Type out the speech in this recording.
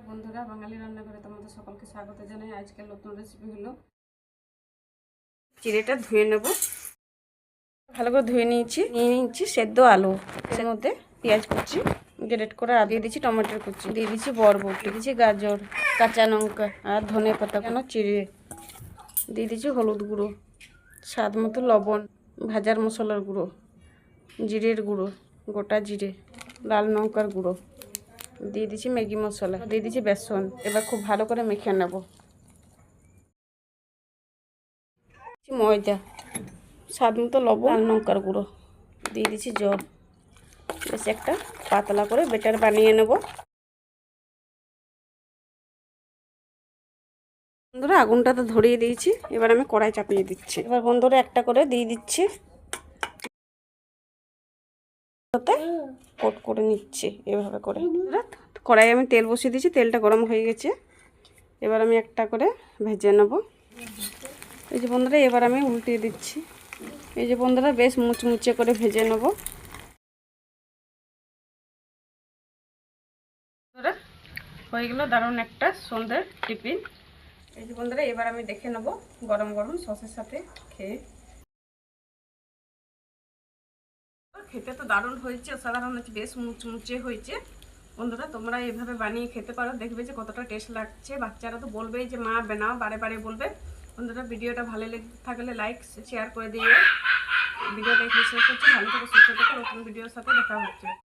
বন্ধুরা, বাঙালি রান্নাঘরে তোমাদের সকলকে স্বাগত জানাই। আজকের নতুন রেসিপি হলো চিড়েটা ধুয়ে নেব। ভালো করে ধুয়ে নিয়েছি সেদ্ধ আলু, এর মধ্যে পেঁয়াজ কুচি গ্রেট করে দিয়ে দিচ্ছি, টমেটোর কুচি দিয়ে দিচ্ছি, বরবটি দিয়ে দিচ্ছি, গাজর, কাঁচা লঙ্কা আর ধনে পাতা কেন চিড়ে দিয়ে দিচ্ছি, হলুদ গুঁড়ো, স্বাদ মতো লবণ, ভাজার মশলার গুঁড়ো, জিরের গুঁড়ো, গোটা জিরে, লাল লঙ্কার গুঁড়ো, দিয়ে দিচ্ছি ম্যাগি মশলা, দিয়ে দিচ্ছি বেসন। এবার খুব ভালো করে মেখে নেব। ময়দা, স্বাদ মতো লবণ, লাল লঙ্কার গুঁড়ো, দিয়ে দিচ্ছি জল। বেশ একটা পাতলা করে বেটার বানিয়ে নেব। বন্ধুরা, আগুনটা তো ধরিয়ে দিয়েছি, এবার আমি কড়াই চাপিয়ে দিচ্ছি। এবার বন্ধুরা একটা করে দিয়ে দিচ্ছি, কোট করে নিচ্ছি এভাবে করে। কড়াই আমি তেল বসিয়ে দিয়েছি, তেলটা গরম হয়ে গেছে। এবার আমি একটা করে ভেজে নেব। এই যে বন্ধুরা, এবার আমি উল্টিয়ে দিচ্ছি। এই যে বন্ধুরা, বেশ মুচমুচে করে ভেজে নেব। হয়ে গেল দারুণ একটা সন্ধ্যের টিফিন। এই যে বন্ধুরা, এবার আমি দেখে নেব গরম গরম সসের সাথে খেয়ে। খেতে তো দারুণ হয়েছে, অসাধারণ হয়েছে, বেশ মুচমুচে হয়েছে। বন্ধুরা, তোমরা এইভাবে বানিয়ে খেতে পারো, দেখবে যে কতটা টেস্ট লাগছে। বাচ্চারা তো বলবেই যে মা বানাও, বারে বারে বলবে। বন্ধুরা, ভিডিওটা ভালো লেগে থাকলে লাইক শেয়ার করে দিও। ভিডিওটা এখানে শেষ করছি। ভালো থেকে সুস্থ থেকে নতুন ভিডিওর সাথে দেখা হচ্ছে।